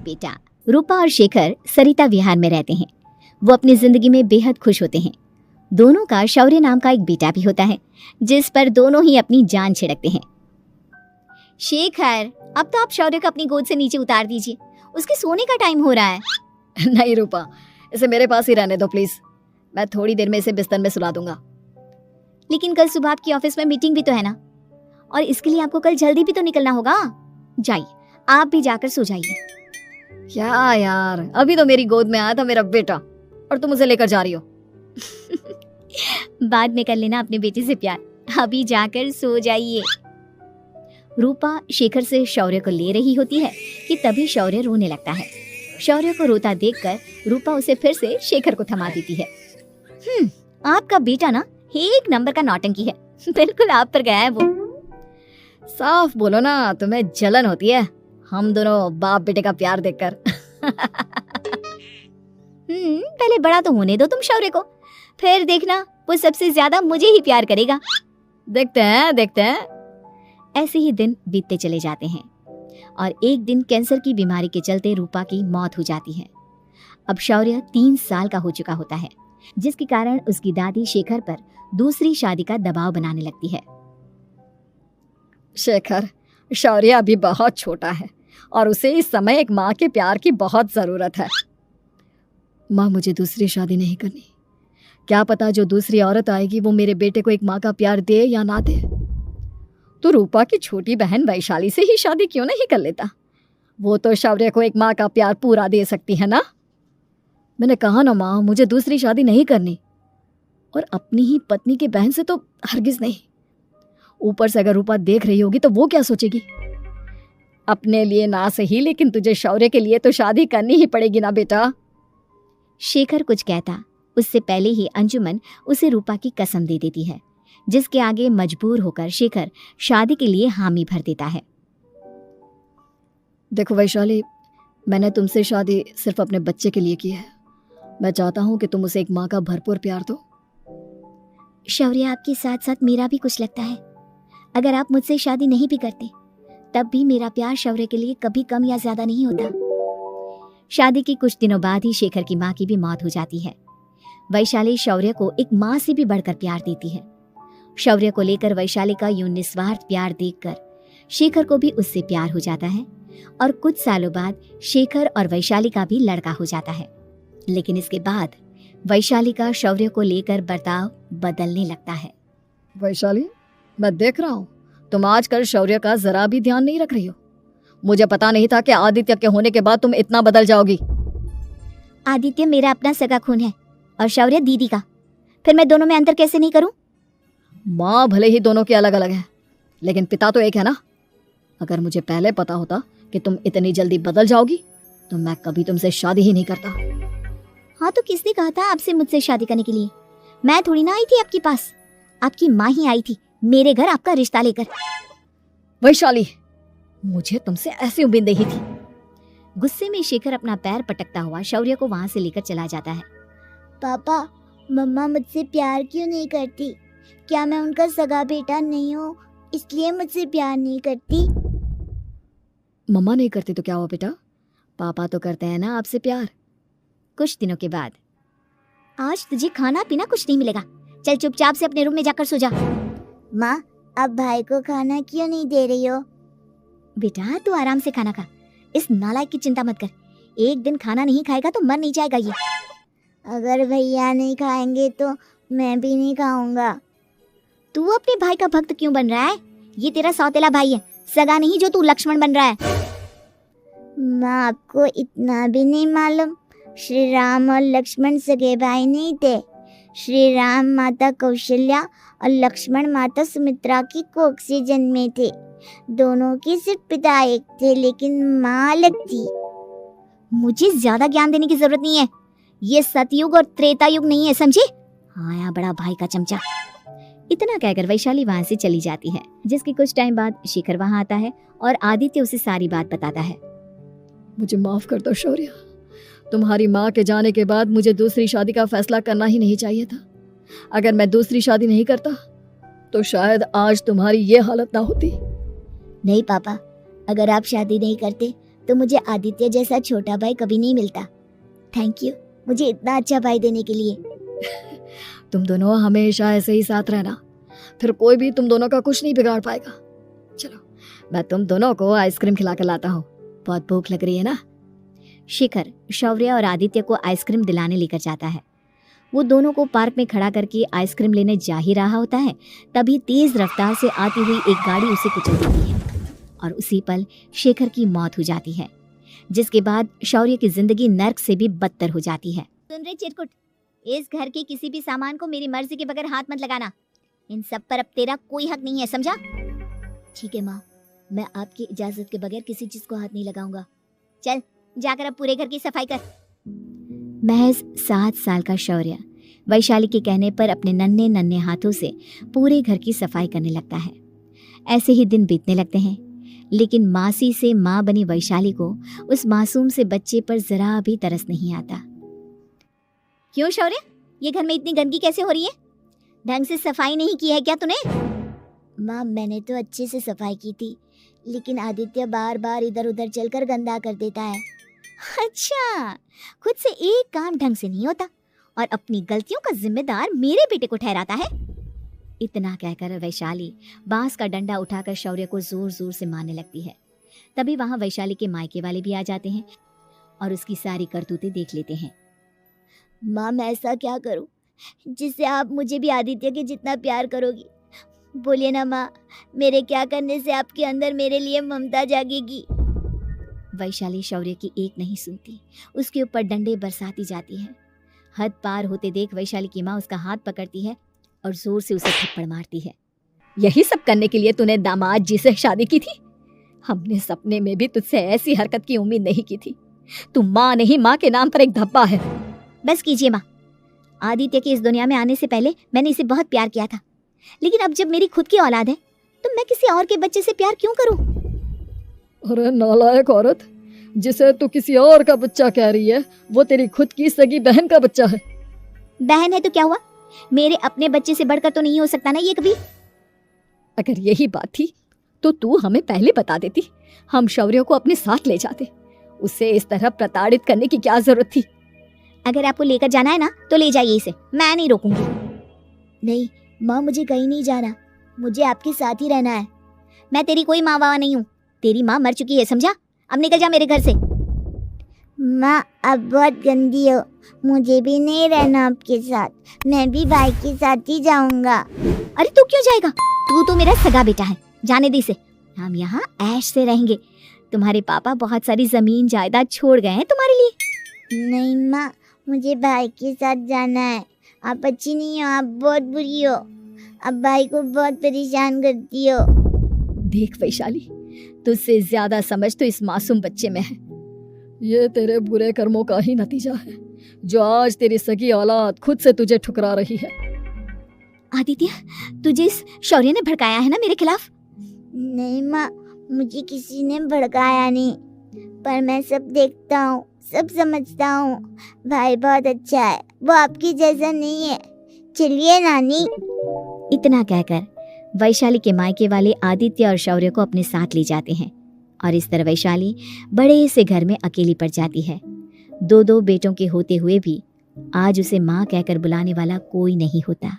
बेटा, रूपा और शेखर सरिता विहार में रहते हैं। वो अपनी जिंदगी में बेहद खुश होते हैं। दोनों का शौर्य नाम का एक बेटा भी होता है, जिस पर दोनों ही अपनी जान छिड़कते हैं। शेखर, अब तो आप शौर्य को अपनी गोद से नीचे उतार दीजिए, उसके सोने का टाइम हो रहा है। नहीं रूपा, इसे मेरे पास ही रहने दो प्लीज। मैं थोड़ी देर में इसे बिस्तर में सुला दूंगा। लेकिन कल सुबह आपकी ऑफिस में मीटिंग भी तो है ना, और इसके लिए आपको कल जल्दी भी तो निकलना होगा। जाइए, आप भी जाकर सो जाइए। क्या यार, अभी तो मेरी गोद में आया था मेरा बेटा और तुम उसे लेकर जा रही हो। बाद में कर लेना अपने बेटे से प्यार, अभी जाकर सो जाइए। रूपा शेखर से शौर्य को ले रही होती है कि तभी शौर्य रोने लगता है। शौर्य को रोता देखकर रूपा उसे फिर से शेखर को थमा देती है। आपका बेटा ना एक नंबर का नौटंकी है, बिल्कुल आप पर गया है वो। साफ बोलो ना, तुम्हें जलन होती है हम दोनों बाप बेटे का प्यार देखकर। पहले बड़ा तो होने दो तुम शौर्य को, फिर देखना वो सबसे ज्यादा मुझे ही प्यार करेगा। देखते हैं। ऐसे ही दिन बीतते चले जाते हैं और एक दिन कैंसर की बीमारी के चलते रूपा की मौत हो जाती है। अब शौर्य 3 साल का हो चुका होता है, जिसके कारण उसकी दादी शेखर पर दूसरी शादी का दबाव बनाने लगती है। शेखर, शौर्य अभी बहुत छोटा है और उसे इस समय एक माँ के प्यार की बहुत जरूरत है। माँ, मुझे दूसरी शादी नहीं करनी। क्या पता जो दूसरी औरत आएगी वो मेरे बेटे को एक माँ का प्यार दे या ना दे। तो रूपा की छोटी बहन वैशाली से ही शादी क्यों नहीं कर लेता? वो तो शौर्य को एक माँ का प्यार पूरा दे सकती है ना। मैंने कहा ना माँ, मुझे दूसरी शादी नहीं करनी, और अपनी ही पत्नी की बहन से तो हरगिज नहीं। ऊपर से अगर रूपा देख रही होगी तो वो क्या सोचेगी? अपने लिए ना सही, लेकिन तुझे शौर्य के लिए तो शादी करनी ही पड़ेगी ना बेटा। शेखर कुछ कहता उससे पहले ही अंजुमन उसे रूपा की कसम दे देती है, जिसके आगे मजबूर होकर शेखर शादी के लिए हामी भर देता है। देखो वैशाली, मैंने तुमसे शादी सिर्फ अपने बच्चे के लिए की है। मैं चाहता हूँ कि तुम उसे एक माँ का भरपूर प्यार दो। शौर्य, आपके साथ साथ मेरा भी कुछ लगता है। अगर आप मुझसे शादी नहीं भी करते तब भी मेरा प्यार शौर्य के लिए कभी कम या ज्यादा नहीं होता। शादी के कुछ दिनों बाद ही शेखर की माँ की भी मौत हो जाती है। वैशाली शौर्य को एक माँ से भी बढ़कर प्यार देती है। शौर्य को लेकर वैशाली का यूं निस्वार्थ प्यार देखकर शेखर को भी उससे प्यार हो जाता है और कुछ सालों बाद शेखर और वैशाली का भी लड़का हो जाता है। लेकिन इसके बाद वैशाली का शौर्य को लेकर बर्ताव बदलने लगता है। वैशाली, मैं देख रहा हूँ तुम आजकल शौर्य का जरा भी ध्यान नहीं रख रही हो। मुझे पता नहीं था कि आदित्य के होने के बाद तुम इतना बदल जाओगी। आदित्य मेरा अपना सगा खून है और शौर्य दीदी का, फिर मैं दोनों में अंतर कैसे नहीं करूं? माँ भले ही दोनों के अलग अलग है, लेकिन पिता तो एक है ना। अगर मुझे पहले पता होता कि तुम इतनी जल्दी बदल जाओगी तो मैं कभी तुमसे शादी ही नहीं करता। हाँ, तो किसने कहा था आपसे मुझसे शादी करने के लिए? मैं थोड़ी ना आई थी आपके पास, आपकी माँ ही आई थी मेरे घर आपका रिश्ता लेकर। वैशाली, मुझे तुमसे ऐसी उम्मीद नहीं थी। गुस्से में शेखर अपना पैर पटकता हुआ शौर्य को वहां से लेकर चला जाता है। पापा, मम्मा मुझसे प्यार क्यों नहीं करती? क्या मैं उनका सगा बेटा नहीं हूँ इसलिए मुझसे प्यार नहीं करती? मम्मा नहीं करती तो क्या हुआ बेटा, पापा तो करते हैं ना आपसे प्यार। कुछ दिनों के बाद, आज तुझे खाना पीना कुछ नहीं मिलेगा, चल चुपचाप से अपने रूम में जाकर सो जा। माँ, अब भाई को खाना क्यों नहीं दे रही हो? बेटा, तू आराम से खाना खा, इस नालायक की चिंता मत कर। एक दिन खाना नहीं खाएगा तो मर नहीं जाएगा ये। अगर भैया नहीं खाएंगे तो मैं भी नहीं खाऊंगा। तू अपने भाई का भक्त क्यों बन रहा है? ये तेरा सौतेला भाई है, सगा नहीं जो तू लक्ष्मण बन रहा है। माँ, आपको इतना भी नहीं मालूम? श्री राम और लक्ष्मण सगे भाई नहीं थे। श्री राम माता कौशल्या और लक्ष्मण माता सुमित्रा की कोख से जन्मे थे। दोनों के सिर्फ पिता एक थे, लेकिन माँ अलग थी। मुझे ज्यादा ज्ञान देने की जरूरत नहीं है, ये सतयुग और त्रेता युग नहीं है, समझे? हाँ, बड़ा भाई का चमचा। इतना कहकर वैशाली वहां से चली जाती है, जिसके कुछ टाइम बाद शेखर वहां आता है और आदित्य उसे सारी बात बताता है। मुझे माफ कर दो शौर्य, तुम्हारी माँ के जाने के बाद मुझे दूसरी शादी का फैसला करना ही नहीं चाहिए था। अगर मैं दूसरी शादी नहीं करता तो शायद आज तुम्हारी ये हालत ना होती। नहीं पापा, अगर आप शादी नहीं करते तो मुझे आदित्य जैसा छोटा भाई कभी नहीं मिलता। थैंक यू मुझे इतना अच्छा भाई देने के लिए। तुम दोनों हमेशा ऐसे ही साथ रहना, फिर कोई भी तुम दोनों का कुछ नहीं बिगाड़ पाएगा। चलो मैं तुम दोनों को आइसक्रीम खिला कर लाता हूँ, बहुत भूख लग रही है ना। शिखर शौर्य और आदित्य को आइसक्रीम दिलाने लेकर जाता है। वो दोनों को पार्क में खड़ा करके आइसक्रीम लेने जा ही रहा होता है, तभी तेज रफ्तार से आती हुई एक गाड़ी उसे कुचल देती है और उसी पल शेखर की मौत हो जाती है, जिसके बाद शौर्य की जिंदगी नर्क से भी बदतर हो जाती है। सुन रहे चिरकुट, इस घर के किसी भी सामान को मेरी मर्जी के बगैर हाथ मत लगाना। इन सब पर अब तेरा कोई हक नहीं है, समझा? ठीक है माँ, मैं आपकी इजाजत के बगैर किसी चीज को हाथ नहीं लगाऊंगा। चल जाकर अब पूरे घर की सफाई कर। महज 7 साल का शौर्य वैशाली के कहने पर अपने नन्हे नन्हे हाथों से पूरे घर की सफाई करने लगता है। ऐसे ही दिन बीतने लगते हैं, लेकिन मासी से माँ बनी वैशाली को उस मासूम से बच्चे पर जरा भी तरस नहीं आता। क्यों शौर्य, ये घर में इतनी गंदगी कैसे हो रही है? ढंग से सफाई नहीं की है क्या तूने? माँ मैंने तो अच्छे से सफाई की थी, लेकिन आदित्य बार बार इधर उधर चलकर गंदा कर देता है। अच्छा, खुद से एक काम ढंग से नहीं होता और अपनी गलतियों का जिम्मेदार मेरे बेटे को ठहराता है। इतना कहकर वैशाली बांस का डंडा उठाकर शौर्य को जोर जोर से मारने लगती है। तभी वहां वैशाली के मायके वाले भी आ जाते हैं और उसकी सारी करतूतें देख लेते हैं। माँ मैं ऐसा क्या करूँ जिससे आप मुझे भी आदित्य के जितना प्यार करोगी? बोलिए ना माँ, मेरे क्या करने से आपके अंदर मेरे लिए ममता जागेगी? वैशाली शौर्य की एक नहीं सुनती, उसके ऊपर डंडे बरसाती जाती है। हद पार होते देख वैशाली की माँ उसका हाथ पकड़ती है और जोर से उसे थप्पड़ मारती है। यही सब करने के लिए तूने दामाद जी से शादी की थी? हमने सपने में भी तुझसे ऐसी हरकत की उम्मीद नहीं की थी। तू माँ नहीं, माँ के नाम पर एक धब्बा है। बस कीजिए माँ, आदित्य के इस दुनिया में आने से पहले मैंने इसे बहुत प्यार किया था, लेकिन अब जब मेरी खुद की औलाद है तो मैं किसी और के बच्चे से प्यार क्यों करूं? अरे नालायक औरत, जिसे तू किसी और का बच्चा कह रही है वो तेरी खुद की सगी बहन का बच्चा है। बहन है तो क्या हुआ, मेरे अपने बच्चे से बढ़कर तो नहीं हो सकता ना ये कभी। अगर यही बात थी तो तू हमें पहले बता देती, हम शौर्य को अपने साथ ले जाते। उसे इस तरह प्रताड़ित करने की क्या जरूरत थी? अगर आपको लेकर जाना है ना तो ले जाइए इसे, मैं नहीं रोकूंगी। नहीं माँ, मुझे कहीं नहीं जाना, मुझे आपके साथ ही रहना है। मैं तेरी कोई माँ बाबा नहीं हूँ, तेरी माँ मर चुकी है, समझा? अब निकल जा मेरे घर से। माँ अब बहुत गंदी हो, मुझे भी नहीं रहना आपके साथ, मैं भी भाई के साथ ही जाऊंगा। अरे तू क्यों जाएगा, तू तो मेरा सगा बेटा है, जाने दे इसे। हम यहाँ ऐश से रहेंगे, तुम्हारे पापा बहुत सारी जमीन जायदाद छोड़ गए हैं तुम्हारे लिए। नहीं माँ, मुझे भाई के साथ जाना है। आप अच्छी नहीं हो, आप बहुत बुरी हो, आप भाई को बहुत परेशान करती हो। देख वैशाली, तुझसे ज्यादा समझ तो इस मासूम बच्चे में है। ये तेरे बुरे कर्मों का ही नतीजा है जो आज तेरी सगी औलाद खुद से तुझे ठुकरा रही है। आदित्य, तुझे इस शौर्य ने भड़काया है ना मेरे खिलाफ? नहीं माँ, मुझे किसी ने भड़काया नहीं, पर मैं सब देखता हूँ, सब समझता हूँ। भाई बहुत अच्छा है, वो आपकी जैसा नहीं है। चलिए नानी। इतना कहकर वैशाली के मायके वाले आदित्य और शौर्य को अपने साथ ले जाते हैं और इस तरह वैशाली बड़े से घर में अकेली पड़ जाती है। 2 बेटों के होते हुए भी आज उसे माँ कहकर बुलाने वाला कोई नहीं होता।